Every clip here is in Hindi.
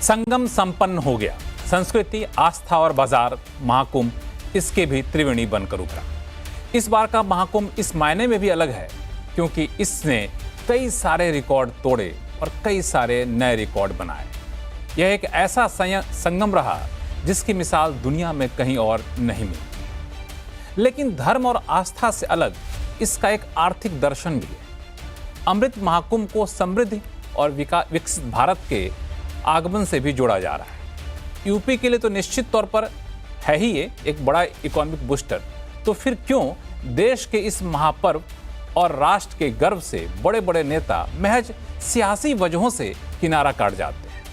संगम संपन्न हो गया। संस्कृति, आस्था और बाजार महाकुंभ इसके भी त्रिवेणी बनकर उभरा। इस बार का महाकुंभ इस मायने में भी अलग है क्योंकि इसने कई सारे रिकॉर्ड तोड़े और कई सारे नए रिकॉर्ड बनाए। यह एक ऐसा संगम रहा जिसकी मिसाल दुनिया में कहीं और नहीं मिली। लेकिन धर्म और आस्था से अलग इसका एक आर्थिक दर्शन भी है। अमृत महाकुंभ को समृद्धि और विकसित भारत के आगमन से भी जोड़ा जा रहा है। यूपी के लिए तो निश्चित तौर पर है ही ये एक बड़ा इकोनॉमिक बूस्टर, तो फिर क्यों देश के इस महापर्व और राष्ट्र के गर्व से बड़े बड़े नेता महज सियासी वजहों से किनारा काट जाते हैं?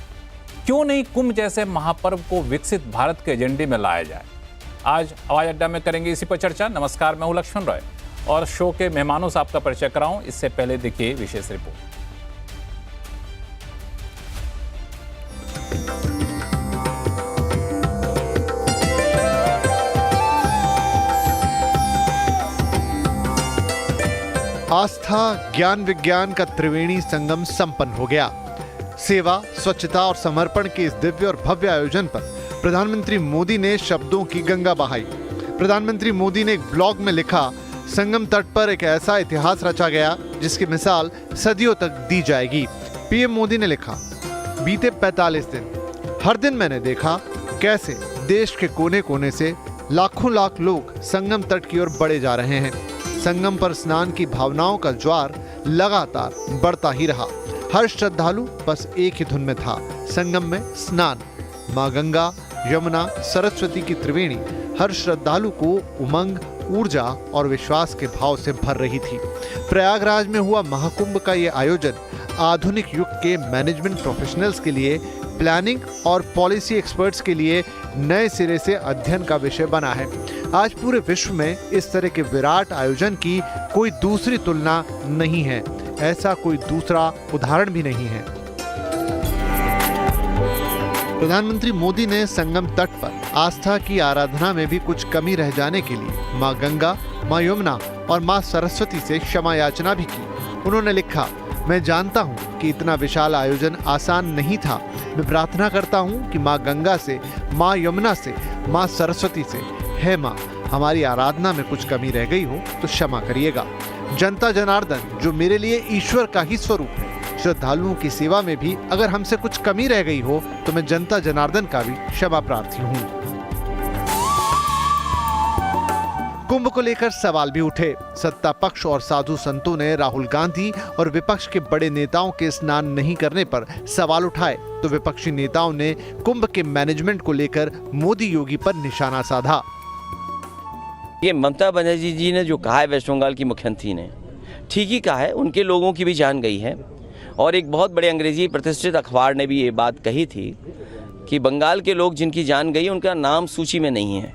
क्यों नहीं कुंभ जैसे महापर्व को विकसित भारत के एजेंडे में लाया जाए? आज हवाई अड्डा में करेंगे इसी पर चर्चा। नमस्कार, मैं हूं लक्ष्मण रॉय और शो के मेहमानों से आपका परिचय कराऊं इससे पहले देखिए विशेष रिपोर्ट। आस्था, ज्ञान, विज्ञान का त्रिवेणी संगम संपन्न हो गया। सेवा, स्वच्छता और समर्पण के इस दिव्य और भव्य आयोजन पर प्रधानमंत्री मोदी ने शब्दों की गंगा बहाई। प्रधानमंत्री मोदी ने एक ब्लॉग में लिखा, संगम तट पर एक ऐसा इतिहास रचा गया जिसकी मिसाल सदियों तक दी जाएगी। पीएम मोदी ने लिखा, बीते 45 दिन हर दिन मैंने देखा कैसे देश के कोने कोने से लाखों लाख लोग संगम तट की ओर बढ़े जा रहे हैं। संगम पर स्नान की भावनाओं का ज्वार लगातार बढ़ता ही रहा। हर श्रद्धालु बस एक ही धुन में था, संगम में स्नान। माँ गंगा, यमुना, सरस्वती की त्रिवेणी हर श्रद्धालु को उमंग, ऊर्जा और विश्वास के भाव से भर रही थी। प्रयागराज में हुआ महाकुंभ का ये आयोजन आधुनिक युग के मैनेजमेंट प्रोफेशनल्स के लिए, प्लानिंग और पॉलिसी एक्सपर्ट्स के लिए नए सिरे से अध्ययन का विषय बना है। आज पूरे विश्व में इस तरह के विराट आयोजन की कोई दूसरी तुलना नहीं है, ऐसा कोई दूसरा उदाहरण भी नहीं है। प्रधानमंत्री मोदी ने संगम तट पर आस्था की आराधना में भी कुछ कमी रह जाने के लिए माँ गंगा, माँ यमुना और माँ सरस्वती से क्षमा याचना भी की। उन्होंने लिखा, मैं जानता हूँ कि इतना विशाल आयोजन आसान नहीं था। मैं प्रार्थना करता हूँ कि माँ गंगा से, माँ यमुना से, माँ सरस्वती से, हे माँ, हमारी आराधना में कुछ कमी रह गई हो तो क्षमा करिएगा। जनता जनार्दन जो मेरे लिए ईश्वर का ही स्वरूप है, श्रद्धालुओं की सेवा में भी अगर हमसे कुछ कमी रह गई हो तो मैं जनता जनार्दन का भी क्षमा प्रार्थी हूँ। कुंभ को लेकर सवाल भी उठे। सत्ता पक्ष और साधु संतों ने राहुल गांधी और विपक्ष के बड़े नेताओं के स्नान नहीं करने पर सवाल उठाए तो विपक्षी नेताओं ने कुंभ के मैनेजमेंट को लेकर मोदी योगी पर निशाना साधा। ये ममता बनर्जी जी ने जो कहा है, वेस्ट बंगाल की मुख्यमंत्री ने ठीक ही कहा है। उनके लोगों की भी जान गई है और एक बहुत बड़े अंग्रेजी प्रतिष्ठित अखबार ने भी ये बात कही थी कि बंगाल के लोग जिनकी जान गई उनका नाम सूची में नहीं है।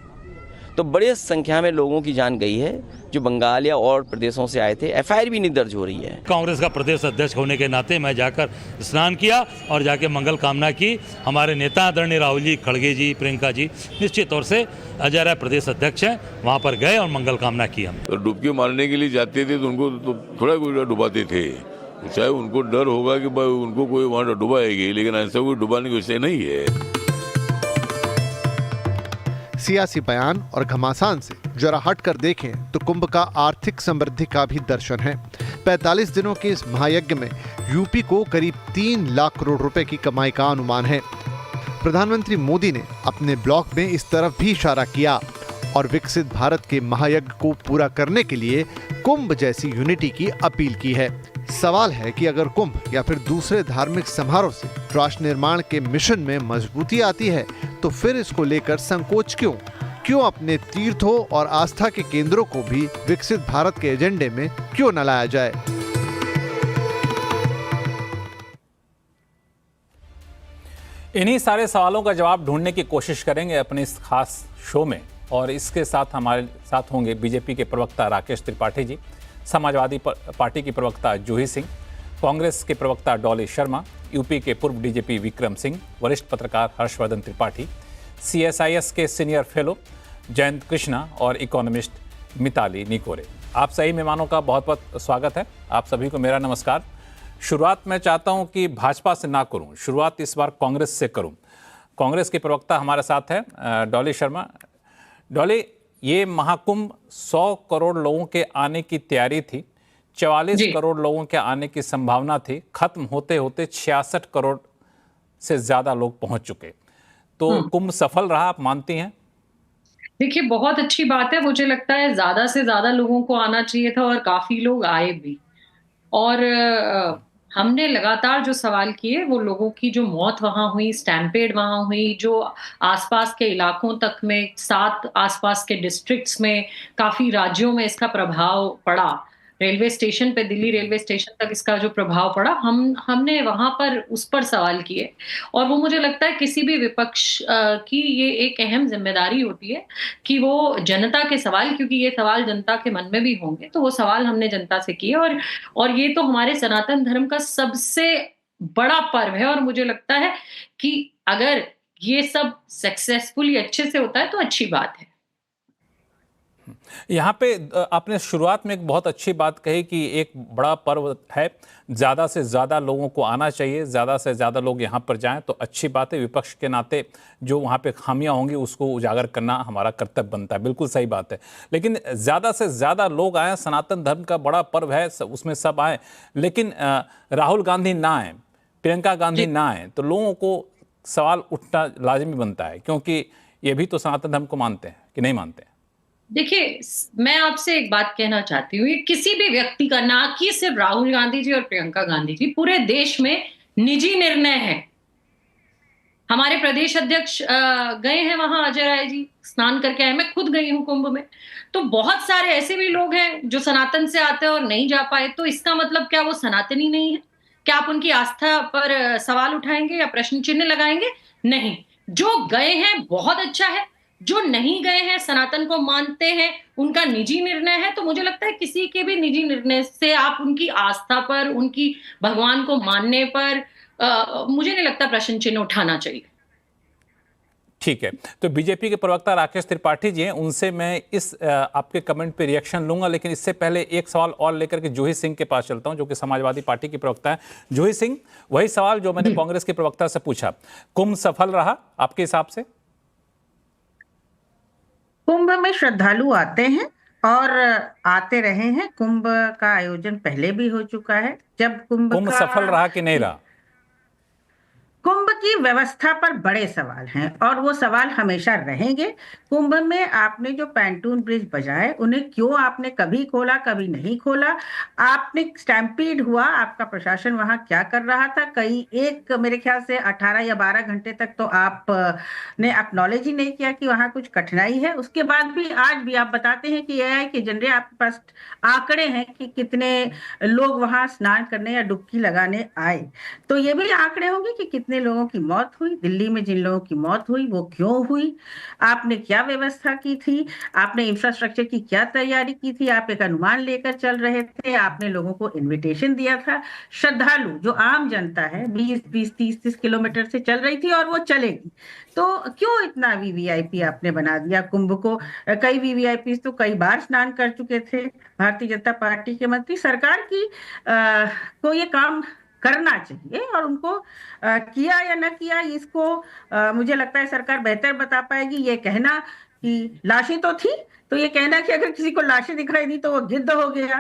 तो बड़ी संख्या में लोगों की जान गई है जो बंगाल या और प्रदेशों से आए थे। एफआईआर भी नहीं दर्ज हो रही है। कांग्रेस का प्रदेश अध्यक्ष होने के नाते मैं जाकर स्नान किया और जाके मंगल कामना की। हमारे नेता आदरणीय राहुल जी, खड़गे जी, प्रियंका जी निश्चित तौर से अजय प्रदेश अध्यक्ष हैं, वहाँ पर गए और मंगल कामना की। हम तो डुबकी मारने के लिए जाते थे तो उनको तो थोड़ा डुबाते थे, चाहे उनको डर होगा कि उनको कोई वहाँ डुबाएगी, लेकिन ऐसा कोई डुबाने की विषय नहीं है। सियासी बयान और घमासान से जरा हट कर देखें तो कुंभ का आर्थिक समृद्धि का भी दर्शन है। 45 दिनों के इस महायज्ञ में यूपी को करीब 3 लाख करोड़ रुपए की कमाई का अनुमान है। प्रधानमंत्री मोदी ने अपने ब्लॉग में इस तरफ भी इशारा किया और विकसित भारत के महायज्ञ को पूरा करने के लिए कुंभ जैसी यूनिटी की अपील की है। सवाल है कि अगर कुंभ या फिर दूसरे धार्मिक समारोह से राष्ट्र निर्माण के मिशन में मजबूती आती है तो फिर इसको लेकर संकोच क्यों? क्यों अपने तीर्थों और आस्था के केंद्रों को भी विकसित भारत के एजेंडे में क्यों न लाया जाए? इन्हीं सारे सवालों का जवाब ढूंढने की कोशिश करेंगे अपने इस खास शो में और इसके साथ हमारे साथ होंगे बीजेपी के प्रवक्ता राकेश त्रिपाठी जी, समाजवादी पार्टी की प्रवक्ता जूही सिंह, कांग्रेस के प्रवक्ता डॉली शर्मा, यूपी के पूर्व डीजीपी विक्रम सिंह, वरिष्ठ पत्रकार हर्षवर्धन त्रिपाठी, CSIS के सीनियर फेलो जयंत कृष्णा और इकोनॉमिस्ट मिताली निकोरे। आप सभी मेहमानों का बहुत बहुत स्वागत है। आप सभी को मेरा नमस्कार। शुरुआत मैं चाहता हूं कि भाजपा से ना करूं, शुरुआत इस बार कांग्रेस से करूं। कांग्रेस के प्रवक्ता हमारे साथ है डॉली शर्मा। डॉली, ये महाकुंभ 100 करोड़ लोगों के आने की तैयारी थी, 44 करोड़ लोगों के आने की संभावना थी, खत्म होते होते 66 करोड़ से ज्यादा लोग पहुंच चुके। तो कुंभ सफल रहा, आप मानती हैं? देखिए, बहुत अच्छी बात है। मुझे लगता है ज़्यादा से ज़्यादा लोगों को आना चाहिए था और काफ़ी लोग आए भी। और हमने लगातार जो सवाल किए, वो लोगों की जो मौत वहाँ हुई, स्टैम्पेड वहाँ हुई, जो आसपास के इलाकों तक में 7 आसपास के डिस्ट्रिक्ट्स में, काफ़ी राज्यों में इसका प्रभाव पड़ा। रेलवे स्टेशन पे, दिल्ली रेलवे स्टेशन तक इसका जो प्रभाव पड़ा, हमने वहाँ पर उस पर सवाल किए। और वो मुझे लगता है किसी भी विपक्ष की ये एक अहम ज़िम्मेदारी होती है कि वो जनता के सवाल, क्योंकि ये सवाल जनता के मन में भी होंगे, तो वो सवाल हमने जनता से किए। और ये तो हमारे सनातन धर्म का सबसे बड़ा पर्व है और मुझे लगता है कि अगर ये सब सक्सेसफुली अच्छे से होता है तो अच्छी बात है। यहाँ पे आपने शुरुआत में एक बहुत अच्छी बात कही कि एक बड़ा पर्व है, ज़्यादा से ज़्यादा लोगों को आना चाहिए, ज़्यादा से ज़्यादा लोग यहाँ पर जाएं तो अच्छी बात है। विपक्ष के नाते जो वहाँ पे खामियां होंगी उसको उजागर करना हमारा कर्तव्य बनता है, बिल्कुल सही बात है। लेकिन ज़्यादा से ज़्यादा लोग आएँ, सनातन धर्म का बड़ा पर्व है, उसमें सब आएँ, लेकिन राहुल गांधी ना आए, प्रियंका गांधी ना आए, तो लोगों को सवाल उठना लाजमी बनता है, क्योंकि ये भी तो सनातन धर्म को मानते हैं कि नहीं मानते हैं। देखिए, मैं आपसे एक बात कहना चाहती हूँ, ये किसी भी व्यक्ति का, ना कि सिर्फ राहुल गांधी जी और प्रियंका गांधी जी, पूरे देश में निजी निर्णय है। हमारे प्रदेश अध्यक्ष गए हैं वहां, अजय राय जी स्नान करके आए, मैं खुद गई हूँ कुंभ में। तो बहुत सारे ऐसे भी लोग हैं जो सनातन से आते हैं और नहीं जा पाए, तो इसका मतलब क्या वो सनातनी नहीं है? क्या आप उनकी आस्था पर सवाल उठाएंगे या प्रश्न चिन्ह लगाएंगे? नहीं। जो गए हैं बहुत अच्छा है, जो नहीं गए हैं, सनातन को मानते हैं, उनका निजी निर्णय है। तो मुझे लगता है किसी के भी निजी निर्णय से आप उनकी आस्था पर, उनकी भगवान को मानने पर मुझे नहीं लगता प्रश्न चिन्ह उठाना चाहिए। ठीक है, तो बीजेपी के प्रवक्ता राकेश त्रिपाठी जी हैं, उनसे मैं इस आपके कमेंट पे रिएक्शन लूंगा, लेकिन इससे पहले एक सवाल और लेकर के जूही सिंह के पास चलता हूं, जो कि समाजवादी पार्टी की प्रवक्ता है। जूही सिंह, वही सवाल जो मैंने कांग्रेस के प्रवक्ता से पूछा, कुंभ सफल रहा आपके हिसाब से? कुंभ में श्रद्धालु आते हैं और आते रहे हैं। कुंभ का आयोजन पहले भी हो चुका है। जब कुंभ सफल रहा कि नहीं रहा? कुंभ की व्यवस्था पर बड़े सवाल हैं और वो सवाल हमेशा रहेंगे। कुंभ में आपने जो पैंटून ब्रिज बजाए, उन्हें क्यों आपने कभी खोला, कभी नहीं खोला? आपने स्टैम्पीड हुआ, आपका प्रशासन वहां क्या कर रहा था? मेरे ख्याल से 18 या 12 घंटे तक तो आप ने एक्नॉलेज ही नहीं किया कि वहां कुछ कठिनाई है। उसके बाद भी आज भी आप बताते हैं कि एआई के जरिए आपके पास आंकड़े हैं कि कितने लोग वहां स्नान करने या डुबकी लगाने आए। तो ये भी आंकड़े होंगे कि कितने लोगों की मौत हुई। दिल्ली में जिन लोगों की मौत हुई वो क्यों हुई, आपने क्या व्यवस्था की थी, आपने इंफ्रास्ट्रक्चर की क्या तैयारी की थी, आप एक अनुमान लेकर चल रहे थे, आपने लोगों को इनविटेशन दिया था। श्रद्धालु जो आम जनता है 20-20, 30-30 किलोमीटर से चल रही थी और वो चलेगी, तो क्यों इतना वीवीआईपी आपने बना दिया कुंभ को? कई वीवीआईपी तो कई बार स्नान कर चुके थे। भारतीय जनता पार्टी के मंत्री, सरकार की को ये काम करना चाहिए और उनको किया या न किया इसको मुझे लगता है सरकार बेहतर बता पाएगी। ये कहना कि लाशें तो थी, तो ये कहना कि अगर किसी को लाशें दिखाई दी तो वो गिद्ध हो गया,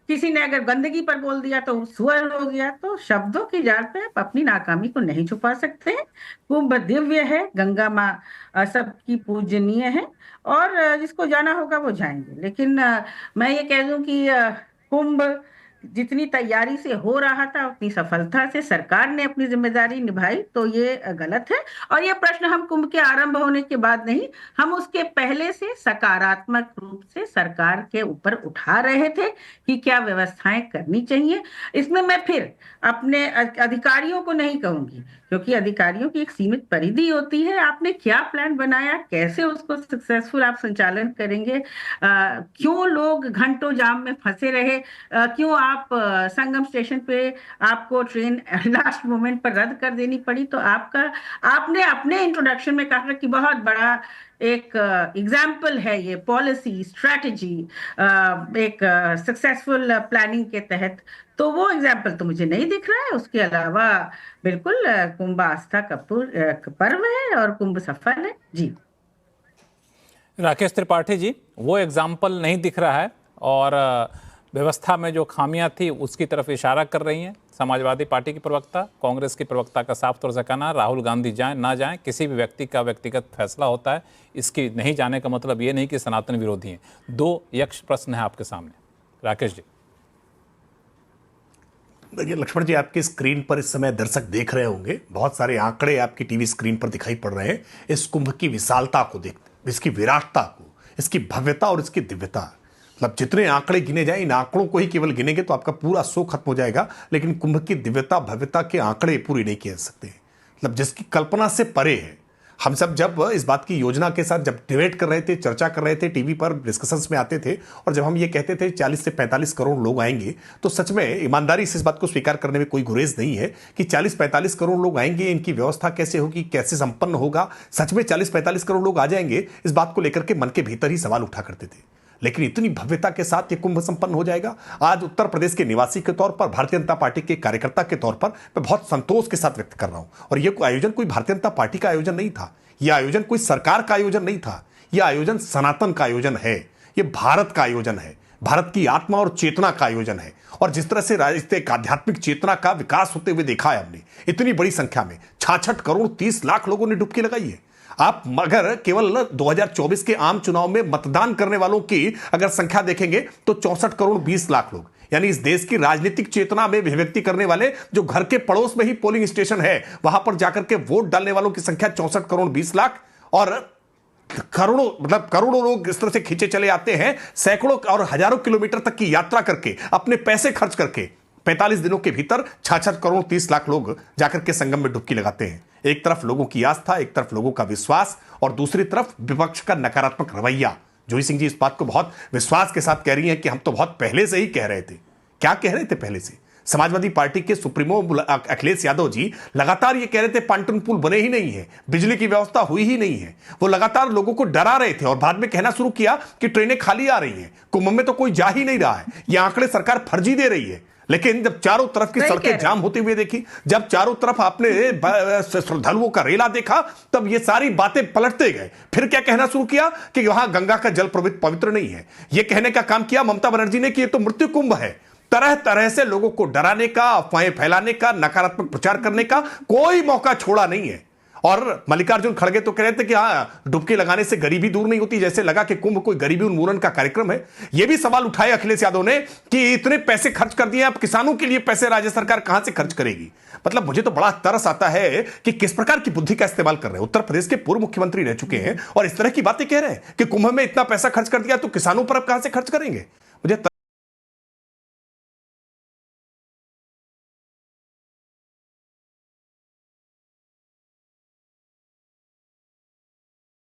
किसी ने अगर गंदगी पर बोल दिया तो सुअर हो गया। तो शब्दों की जाल पे आप अपनी नाकामी को नहीं छुपा सकते हैं। कुंभ दिव्य है, गंगा माँ सबकी पूजनीय है और जिसको जाना होगा वो जाएंगे। लेकिन मैं ये कह दूं कि कुंभ जितनी तैयारी से हो रहा था उतनी सफलता से सरकार ने अपनी जिम्मेदारी निभाई, तो ये गलत है। और ये प्रश्न हम कुंभ के आरंभ होने के बाद नहीं, हम उसके पहले से सकारात्मक रूप से सरकार के ऊपर उठा रहे थे कि क्या व्यवस्थाएं करनी चाहिए। इसमें मैं फिर अपने अधिकारियों को नहीं कहूंगी, क्योंकि अधिकारियों की एक सीमित परिधि होती है। आपने क्या प्लान बनाया, कैसे उसको सक्सेसफुल आप संचालन करेंगे? क्यों लोग घंटों जाम में फंसे रहे? क्यों आप संगम स्टेशन पे आपको ट्रेन लास्ट मोमेंट पर रद्द कर देनी पड़ी? तो आपने अपने इंट्रोडक्शन में कहा कि बहुत बड़ा एक एग्जाम्पल है ये पॉलिसी स्ट्रैटेजी एक सक्सेसफुल प्लानिंग के तहत। तो वो एग्जाम्पल तो मुझे नहीं दिख रहा है। उसके अलावा बिल्कुल कुंभ आस्था का पर्व है और कुंभ सफल है जी। राकेश त्रिपाठी जी, वो एग्जाम्पल नहीं दिख रहा है और व्यवस्था में जो खामियां थी उसकी तरफ इशारा कर रही हैं समाजवादी पार्टी की प्रवक्ता। कांग्रेस की प्रवक्ता का साफ तौर से कहना, राहुल गांधी जाएं ना जाएं किसी भी व्यक्ति का व्यक्तिगत फैसला होता है, इसकी नहीं जाने का मतलब ये नहीं कि सनातन विरोधी हैं। दो यक्ष प्रश्न है आपके सामने, राकेश जी। देखिए लक्ष्मण जी, आपकी स्क्रीन पर इस समय दर्शक देख रहे होंगे, बहुत सारे आंकड़े आपकी टीवी स्क्रीन पर दिखाई पड़ रहे हैं। इस कुंभ की विशालता को देखते, इसकी विराटता को, इसकी भव्यता और इसकी दिव्यता, मतलब जितने आंकड़े गिने जाएं, इन आंकड़ों को ही केवल गिनेंगे तो आपका पूरा शो खत्म हो जाएगा, लेकिन कुंभ की दिव्यता भव्यता के आंकड़े पूरी नहीं किए जा सकते। मतलब जिसकी कल्पना से परे है। हम सब जब इस बात की योजना के साथ जब डिबेट कर रहे थे, चर्चा कर रहे थे, टीवी पर डिस्कशंस में आते थे, और जब हम ये कहते थे 40 से 45 करोड़ लोग आएंगे, तो सच में ईमानदारी से इस बात को स्वीकार करने में कोई गुरेज नहीं है कि 40-45 करोड़ लोग आएंगे, इनकी व्यवस्था कैसे होगी, कैसे संपन्न होगा। सच में 40-45 करोड़ लोग आ जाएंगे, इस बात को लेकर के मन के भीतर ही सवाल उठा करते थे। लेकिन इतनी भव्यता के साथ ये कुंभ संपन्न हो जाएगा। आज उत्तर प्रदेश के निवासी के तौर पर, भारतीय जनता पार्टी के कार्यकर्ता के तौर पर मैं बहुत संतोष के साथ व्यक्त कर रहा हूं। और ये आयोजन कोई भारतीय जनता पार्टी का आयोजन नहीं था, यह आयोजन कोई सरकार का आयोजन नहीं था, यह आयोजन सनातन का आयोजन है, ये भारत का आयोजन है, भारत की आत्मा और चेतना का आयोजन है। और जिस तरह से एक आध्यात्मिक चेतना का विकास होते हुए देखा है हमने, इतनी बड़ी संख्या में 66 करोड़ 30 लाख लोगों ने डुबकी लगाई है। आप अगर केवल 2024 के आम चुनाव में मतदान करने वालों की अगर संख्या देखेंगे तो 64 करोड़ 20 लाख लोग, यानी इस देश की राजनीतिक चेतना में अभिव्यक्ति करने वाले, जो घर के पड़ोस में ही पोलिंग स्टेशन है वहां पर जाकर के वोट डालने वालों की संख्या 64 करोड़ 20 लाख। और करोड़ों, मतलब करोड़ों लोग इस तरह से खींचे चले आते हैं, सैकड़ों और हजारों किलोमीटर तक की यात्रा करके, अपने पैसे खर्च करके 45 दिनों के भीतर 66 करोड़ 30 लाख लोग जाकर के संगम में डुबकी लगाते हैं। एक तरफ लोगों की आस्था, एक तरफ लोगों का विश्वास, और दूसरी तरफ विपक्ष का नकारात्मक रवैया। जोई सिंह जी इस बात को बहुत विश्वास के साथ कह रही हैं कि हम तो बहुत पहले से ही कह रहे थे। क्या कह रहे थे पहले से? समाजवादी पार्टी के सुप्रीमो अखिलेश यादव जी लगातार ये कह रहे थे पांटन पुल बने ही नहीं है, बिजली की व्यवस्था हुई ही नहीं है। वो लगातार लोगों को डरा रहे थे और बाद में कहना शुरू किया कि ट्रेनें खाली आ रही हैं, कुंभ में तो कोई जा ही नहीं रहा है, ये आंकड़े सरकार फर्जी दे रही है। लेकिन जब चारों तरफ की सड़कें जाम होती हुई देखी, जब चारों तरफ आपने श्रद्धालुओं का रेला देखा, तब ये सारी बातें पलटते गए। फिर क्या कहना शुरू किया कि वहां गंगा का जल पवित्र नहीं है। यह कहने का काम किया ममता बनर्जी ने कि यह तो मृत्यु कुंभ है। तरह तरह से लोगों को डराने का, अफवाहें फैलाने का, नकारात्मक प्रचार करने का कोई मौका छोड़ा नहीं है। और मल्लिकार्जुन खड़गे तो कह रहे थे कि हाँ, डुबकी लगाने से गरीबी दूर नहीं होती, जैसे लगा कि कुंभ कोई गरीबी उन्मूलन का कार्यक्रम है। यह भी सवाल उठाए अखिलेश यादव ने कि इतने पैसे खर्च कर दिए, अब किसानों के लिए पैसे राज्य सरकार कहां से खर्च करेगी। मतलब मुझे तो बड़ा तरस आता है कि किस प्रकार की बुद्धि का इस्तेमाल कर रहे हैं। उत्तर प्रदेश के पूर्व मुख्यमंत्री रह चुके हैं और इस तरह की बातें कह रहे हैं कि कुंभ में इतना पैसा खर्च कर दिया तो किसानों पर अब कहां से खर्च करेंगे। मुझे